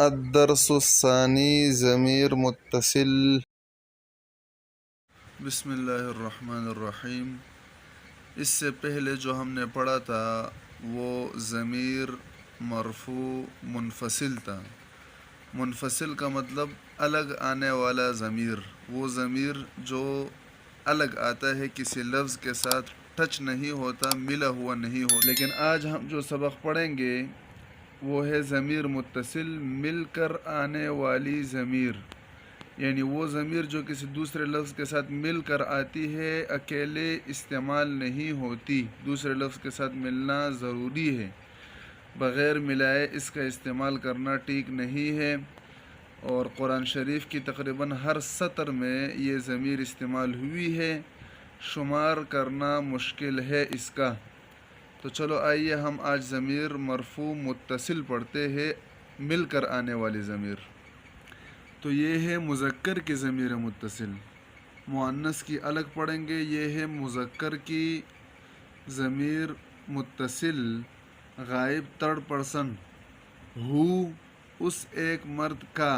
الدرس الثانی ضمیر متصل۔ بسم اللہ الرحمن الرحیم۔ اس سے پہلے جو ہم نے پڑھا تھا وہ ضمیر مرفوع منفصل تھا۔ منفصل کا مطلب الگ آنے والا ضمیر، وہ ضمیر جو الگ آتا ہے، کسی لفظ کے ساتھ ٹچ نہیں ہوتا، ملا ہوا نہیں ہوتا۔ لیکن آج ہم جو سبق پڑھیں گے وہ ہے ضمیر متصل، مل کر آنے والی ضمیر، یعنی وہ ضمیر جو کسی دوسرے لفظ کے ساتھ مل کر آتی ہے، اکیلے استعمال نہیں ہوتی، دوسرے لفظ کے ساتھ ملنا ضروری ہے، بغیر ملائے اس کا استعمال کرنا ٹھیک نہیں ہے۔ اور قرآن شریف کی تقریباً ہر سطر میں یہ ضمیر استعمال ہوئی ہے، شمار کرنا مشکل ہے اس کا۔ تو چلو آئیے ہم آج ضمیر مرفوع متصل پڑھتے ہیں، مل کر آنے والی ضمیر۔ تو یہ ہے مذکر کی ضمیر متصل، مؤنث کی الگ پڑھیں گے۔ یہ ہے مذکر کی ضمیر متصل، غائب تھرڈ پرسن، ہو اس ایک مرد کا،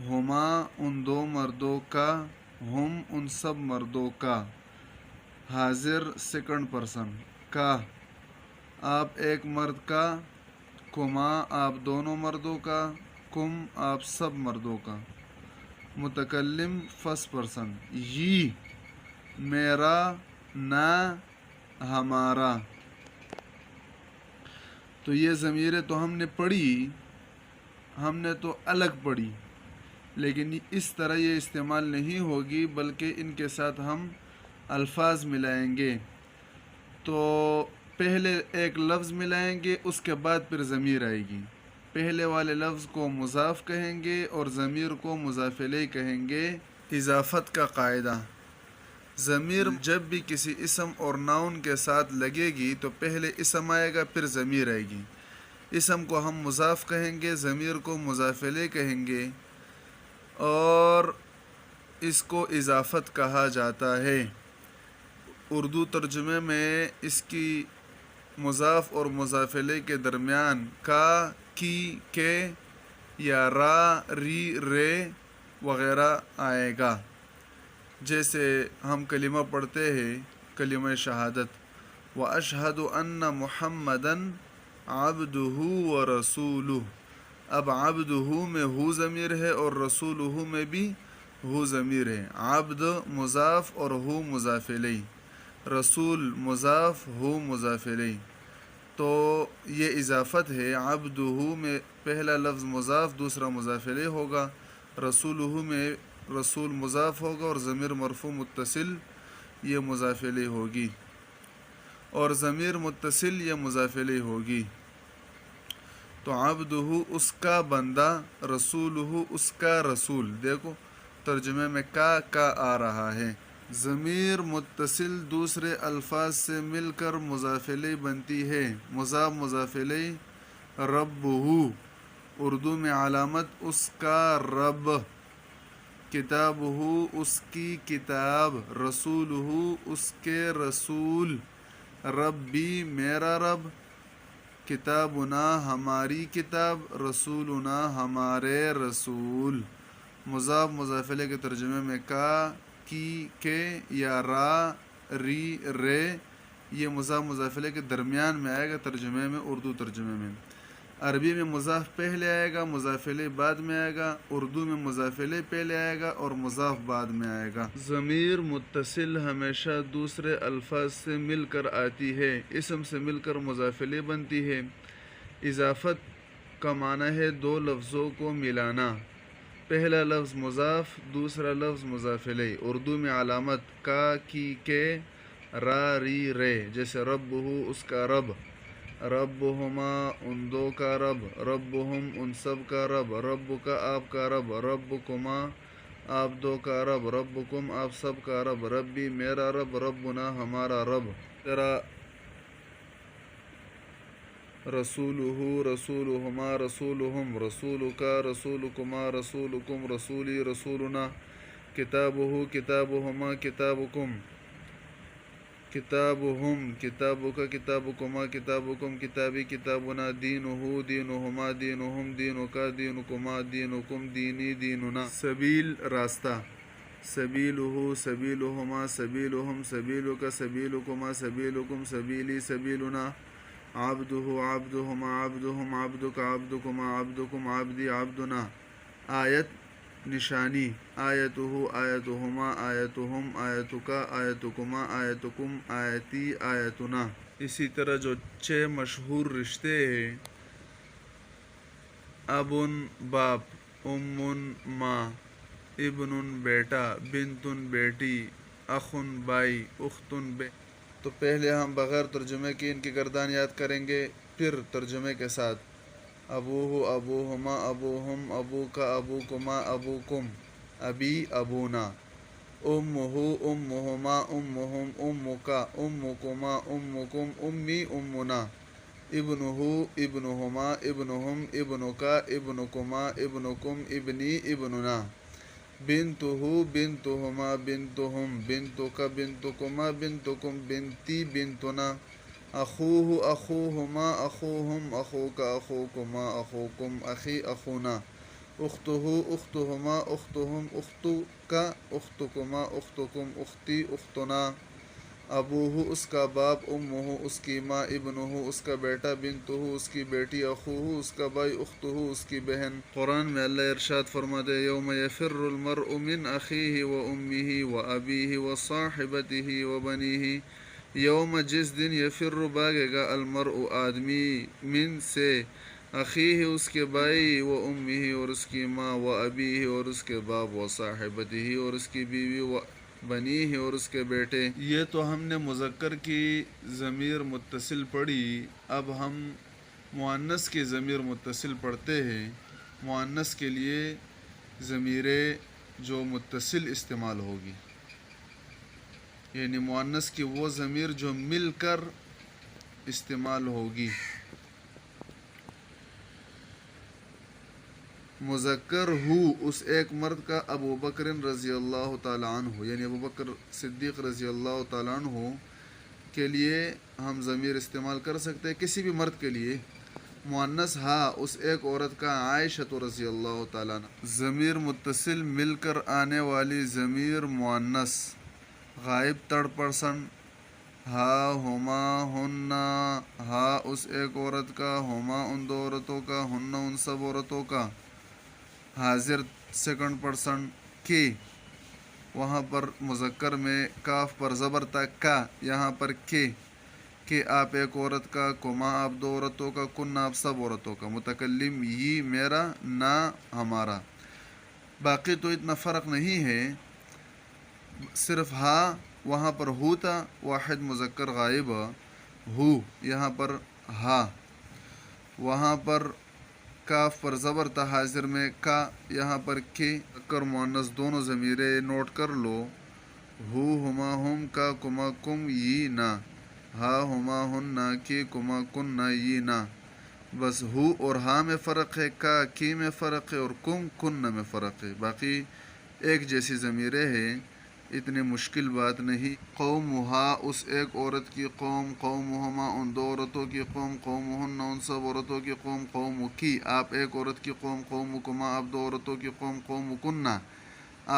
ہما ان دو مردوں کا، ہم ان سب مردوں کا، حاضر سیکنڈ پرسن، کا آپ ایک مرد کا، کما آپ دونوں مردوں کا، کم آپ سب مردوں کا، متکلم فرسٹ پرسن، یہ میرا، نہ ہمارا۔ تو یہ ضمیریں تو ہم نے پڑھی، ہم نے تو الگ پڑھی، لیکن اس طرح یہ استعمال نہیں ہوگی، بلکہ ان کے ساتھ ہم الفاظ ملائیں گے۔ تو پہلے ایک لفظ ملائیں گے، اس کے بعد پھر ضمیر آئے گی۔ پہلے والے لفظ کو مضاف کہیں گے اور ضمیر کو مضاف الیہ کہیں گے۔ اضافت کا قاعدہ، ضمیر جب بھی کسی اسم اور ناؤن کے ساتھ لگے گی تو پہلے اسم آئے گا، پھر ضمیر آئے گی۔ اسم کو ہم مضاف کہیں گے، ضمیر کو مضاف الیہ کہیں گے، اور اس کو اضافت کہا جاتا ہے۔ اردو ترجمے میں اس کی مضاف اور مضاف الیہ کے درمیان کا، کی، کے یا را، ری، رے وغیرہ آئے گا۔ جیسے ہم کلمہ پڑھتے ہیں، کلمہ شہادت، وَأَشْهَدُ أَنَّ مُحَمَّدًا عَبْدُهُ وَرَسُولُهُ۔ اب عبدہ میں ہو ضمیر ہے اور رسولہ میں بھی ہو ضمیر ہے۔ عبد مضاف اور ہو مضاف الیہ، رسول مضاف، ہو مضاف الیہ۔ تو یہ اضافت ہے۔ عبدہ میں پہلا لفظ مضاف، دوسرا مضاف الیہ ہوگا، رسولہ میں رسول مضاف ہوگا اور ضمیر مرفوع متصل یہ مضاف الیہ ہوگی، اور ضمیر متصل یہ مضاف الیہ ہوگی۔ تو عبدہ اس کا بندہ، رسولہ اس کا رسول۔ دیکھو ترجمے میں کا آ رہا ہے۔ ضمیر متصل دوسرے الفاظ سے مل کر مضاف الیہ بنتی ہے۔ مضاف مضاف الیہ، ربہ اردو میں علامت اس کا رب، کتابہ اس کی کتاب، رسولہ اس کے رسول، ربی میرا رب، کتابنا ہماری کتاب، رسولنا ہمارے رسول۔ مضاف مضاف الیہ کے ترجمے میں کا، کی، کے یا را، ری، رے، یہ مضاف مضاف الیہ کے درمیان میں آئے گا ترجمے میں، اردو ترجمے میں۔ عربی میں مضاف پہلے آئے گا، مضاف الیہ بعد میں آئے گا۔ اردو میں مضاف الیہ پہلے آئے گا اور مضاف بعد میں آئے گا۔ ضمیر متصل ہمیشہ دوسرے الفاظ سے مل کر آتی ہے، اسم سے مل کر مضاف الیہ بنتی ہے۔ اضافت کا معنی ہے دو لفظوں کو ملانا، پہلا لفظ مضاف، دوسرا لفظ مضاف الیہ۔ اردو میں علامت کا، کی، کے، را، ری، رے، جیسے ربہ اس کا رب، ربہما ان دو کا رب، ربہم ان سب کا رب، ربک آپ کا رب، ربکما آپ دو کا رب، ربکم آپ سب کا رب، ربی میرا رب، ربنا ہمارا رب۔ رسولہ، رسولہما، رسولہم، رسولک، رسولکما، رسولکم، رسولی، رسولنا، کتابہ، کتابہما، کتابکم۔ کتابہم کتابک کتابکما کتابکم کتابی کتابنا دینہ دینہما دینہم دینک دینکما دینکم دینی دیننا سبیل راستہ سبیلہ سبیلہما سبیلہم سبیلک سبیلکما سبیلکم سبیلی سبیلنا عبدہ عبدہما عبدہم عبدک عبدکما عبدکم عبدی عبدنا آیت نشانی آیتہ آیتہما آیتہم آیتک آیتکما آیتکم آیتی آیتنا. اسی طرح جو 6 مشہور رشتے ہیں ابن باپ امن ماں ابن بیٹا بنتن بیٹی اخن بھائی اختن بے. تو پہلے ہم بغیر ترجمے کے ان کی گردان یاد کریں گے پھر ترجمے کے ساتھ. ابوہ ابوہما ابوہم ابوک ابوکما ابوکم ابی ابونا امہ امہما امہم امک امکما امکم امی امنا ابنہ ابنہما ابنہم ابنک ابنکما ابنکم ابنی ابننا بنتہ بنتہما بنتہم بنتک بنتکما بنتکم بنتی بنتنا اخوہ اخوہما اخوہم اخوک اخوکما اخوکم اخی اخونا اختہ اختہما اختہم اختک اختکما اختکم اختی اختنا ابوہ اس کا باپ امہ اس کی ماں ابنہ اس کا بیٹا بنتہ اس کی بیٹی اخوہ اس کا بھائی اختہ اس کی بہن. قرآن میں اللہ ارشاد فرماتے یوم یفر المرء من اخیہ و امہ و ابیہ و صاحبتہ و بنیہ یوم جس دن یفر بھاگے گا المرء آدمی من سے اخیہ اس کے بھائی و امہ اور اس کی ماں و ابیہ اور اس کے باپ و صاحبتہ اور اس کی بیوی و بنیہ اور اس کے بیٹے. یہ تو ہم نے مذکر کی ضمیر متصل پڑھی. اب ہم مؤنث کی ضمیر متصل پڑھتے ہیں. مؤنث کے لیے ضمیر جو متصل استعمال ہوگی یعنی مؤنث کی وہ ضمیر جو مل کر استعمال ہوگی. مذکر ہو اس ایک مرد کا ابو بکر رضی اللہ تعالیٰ عنہ یعنی ابو بکر صدیق رضی اللہ تعالیٰ عنہ کے لیے ہم ضمیر استعمال کر سکتے ہیں کسی بھی مرد کے لیے. مؤنث ہا اس ایک عورت کا عائشہ رضی اللہ تعالیٰ عنہ. ضمیر متصل مل کر آنے والی ضمیر مؤنث غائب 3% ہا ہما ہننا ہا اس ایک عورت کا ہما ان 2 عورتوں کا ہننا ان سب عورتوں کا. حاضر 2% کی وہاں پر مذکر میں کاف پر زبر تھا کا یہاں پر کہ آپ ایک عورت کا کما آپ 2 عورتوں کا کن آپ سب عورتوں کا. متکلم یہ میرا نہ ہمارا. باقی تو اتنا فرق نہیں ہے صرف ہا وہاں پر ہو تھا واحد مذکر غائب ہو یہاں پر ہا وہاں پر کاف پر زبر تھا حاضر میں کا یہاں پر کے. کر مؤنث دونوں ضمیریں نوٹ کر لو. ہو ہما ہم کا کما کم یہ نہ ہا ہما ہن نہ کی کما کن نہ یہ نہ. بس ہو اور ہا میں فرق ہے کا کی میں فرق ہے اور کم کن میں فرق ہے. باقی ایک جیسی ضمیریں ہیں اتنی مشکل بات نہیں. قومہا اس ایک عورت کی قوم قومہما ان 2 عورتوں کی قوم قومہن ان سب عورتوں کی قوم قوم کی آپ ایک عورت کی قوم قومکما آپ 2 عورتوں کی قوم قومکن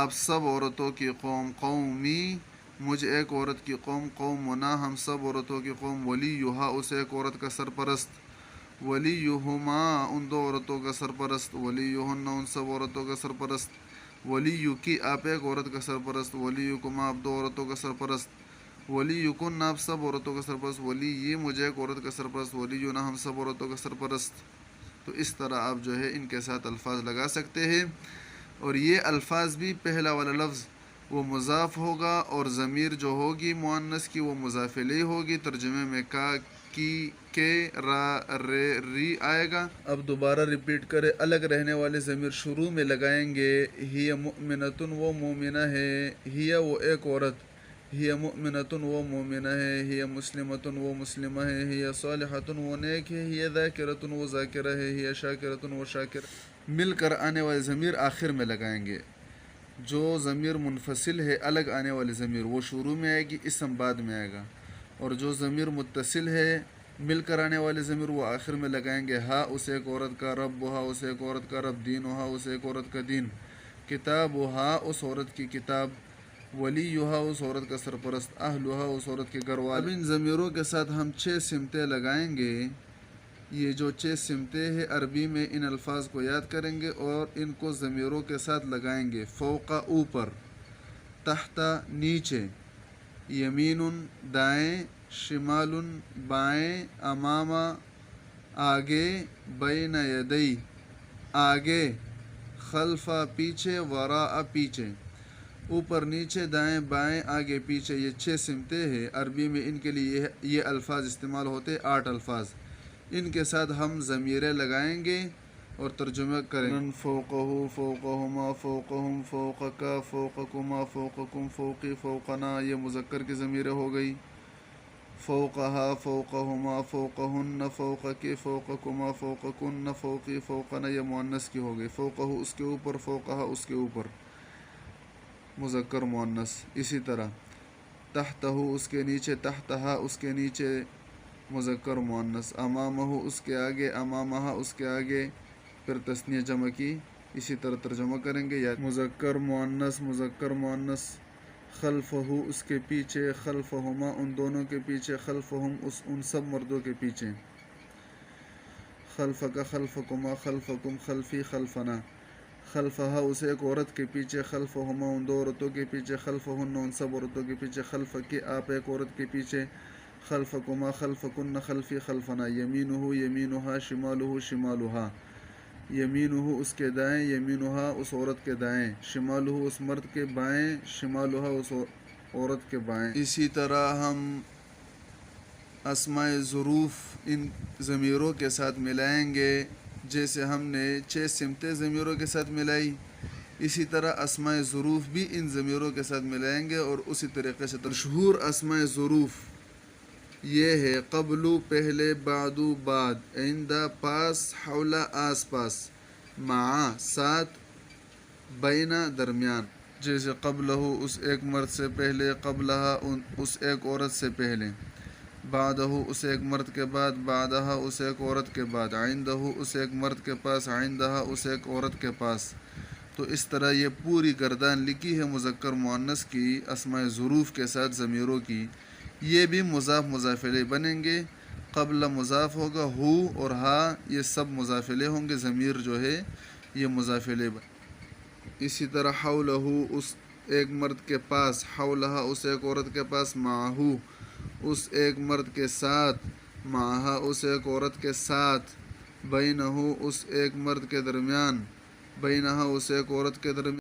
آپ سب عورتوں کی قوم قومی مجھ ایک عورت کی قوم قومنا ہم سب عورتوں کی قوم. ولیہا اس ایک عورت کا سرپرست ولیہما ان 2 عورتوں کا سرپرست ولیہن ان سب عورتوں کا سرپرست. ولیو کی آپ ایک عورت کا سرپرست ولیکما آپ 2 عورتوں کا سرپرست ولیکن آپ سب عورتوں کا سرپرست. ولی یہ مجھے ایک عورت کا سرپرست ولینا ہم سب عورتوں کا سرپرست. تو اس طرح آپ جو ہے ان کے ساتھ الفاظ لگا سکتے ہیں. اور یہ الفاظ بھی پہلا والا لفظ وہ مضاف ہوگا اور ضمیر جو ہوگی مؤنث کی وہ مضاف الیہ ہوگی. ترجمے میں کا کی کے را رے ری آئے گا. اب دوبارہ ریپیٹ کرے. الگ رہنے والے ضمیر شروع میں لگائیں گے. ہی مؤمنۃ وہ مومنہ ہے. ہی وہ ایک عورت ہی مؤمنۃ وہ مومنہ ہے. ہی مسلمۃ وہ مسلمہ ہے. ہی صالحۃ وہ نیک ہے. ہی ذاکرۃ وہ ذاکرہ ہے. ہی شاکرۃ وہ شاکر. مل کر آنے والے ضمیر آخر میں لگائیں گے. جو ضمیر منفصل ہے الگ آنے والی ضمیر وہ شروع میں آئے گی اسم بعد میں آئے گا. اور جو ضمیر متصل ہے مل کر آنے والے ضمیر وہ آخر میں لگائیں گے. ہا اس ایک عورت کا، ربھا اس ایک عورت کا رب، دینھا اس ایک عورت کا دین، کتابھا اس عورت کی کتاب، ولیھا اس عورت کا سرپرست، اہلھا اس عورت کے گھر والے. اب ان ضمیروں کے ساتھ ہم 6 سمتیں لگائیں گے. یہ جو 6 سمتیں ہیں عربی میں ان الفاظ کو یاد کریں گے اور ان کو ضمیروں کے ساتھ لگائیں گے. فوق اوپر، تحت نیچے، یمین دائیں، شمال بائیں، امام آگے، بین یدی آگے، خلف پیچھے، وراء پیچھے. اوپر نیچے دائیں بائیں آگے پیچھے، یہ 6 سمتیں ہیں. عربی میں ان کے لیے یہ الفاظ استعمال ہوتے 8 الفاظ. ان کے ساتھ ہم ضمیریں لگائیں گے اور ترجمہ کریں گے. فوقہ، فوقہما، فوقہم، فوقک، فوقکما، فوقکم، فوقی، فوقنا یہ مذکر کی ضمیریں ہو گئی. فوقہا، فوقہما، فوقہن، فوقکی، فوقکما، فوقکن، فوقی، فوقنا یہ مؤنث کی ہو گئی. فوقہ اس کے اوپر، فوقہا اس کے اوپر مذکر مؤنث. اسی طرح تحتہ اس کے نیچے، تحتہا اس کے نیچے مذکر مؤنث. امامہ اس کے آگے، امامہا اس کے آگے، پھر تثنیہ جمع کی. اسی طرح ترجمہ کریں گے یا مذکر مؤنث، مذکر مؤنث. خلفہ اس کے پیچھے، خلفہما ان دونوں کے پیچھے، خلفہم ان سب مردوں کے پیچھے. خلفک، خلفکما، خلفکم، خلفی، خلفنا. خلفہا اس ایک عورت کے پیچھے، خلفہما ان 2 عورتوں کے پیچھے، خلفہن ان سب عورتوں کے پیچھے. خلفکی آپ ایک عورت کے پیچھے، خلفکما، خلفکن، خلفی، خلفنا. یمینہ، یمینہا، شمالہ، شمالہا. یمینہ اس کے دائیں، یمینہا اس عورت کے دائیں، شمالہ اس مرد کے بائیں، شمالہا اس عورت کے بائیں. اسی طرح ہم اسماء ظروف ان ضمیروں کے ساتھ ملائیں گے جیسے ہم نے 6 سمتیں ضمیروں کے ساتھ ملائی. اسی طرح اسماء ظروف بھی ان ضمیروں کے ساتھ ملائیں گے اور اسی طریقے سے مشہور اسماء ظروف یہ ہے: قبل پہلے، بعد بعد، عند پاس، حول آس پاس، مع ساتھ، بین درمیان. جیسے قبلہ اس ایک مرد سے پہلے، قبلہا اس ایک عورت سے پہلے، بعدہ اس ایک مرد کے بعد، بعدہا اس ایک عورت کے بعد، عندہ اس ایک مرد کے پاس، عندہا اس ایک عورت کے پاس. تو اس طرح یہ پوری گردان لکھی ہے مذکر مؤنث کی اسماء ظروف کے ساتھ ضمیروں کی. یہ بھی مضاف مضاف الیہ بنیں گے. قبل مضاف ہوگا، ہو اور ہا یہ سب مضاف الیہ ہوں گے. ضمیر جو ہے یہ مضاف الیہ بنیں. اسی طرح حولہ اس ایک مرد کے پاس، حولہا اس ایک عورت کے پاس، معہو اس ایک مرد کے ساتھ، معہا اس ایک عورت کے ساتھ، بینہ اس ایک مرد کے درمیان، بینہا اس ایک عورت کے درمیان.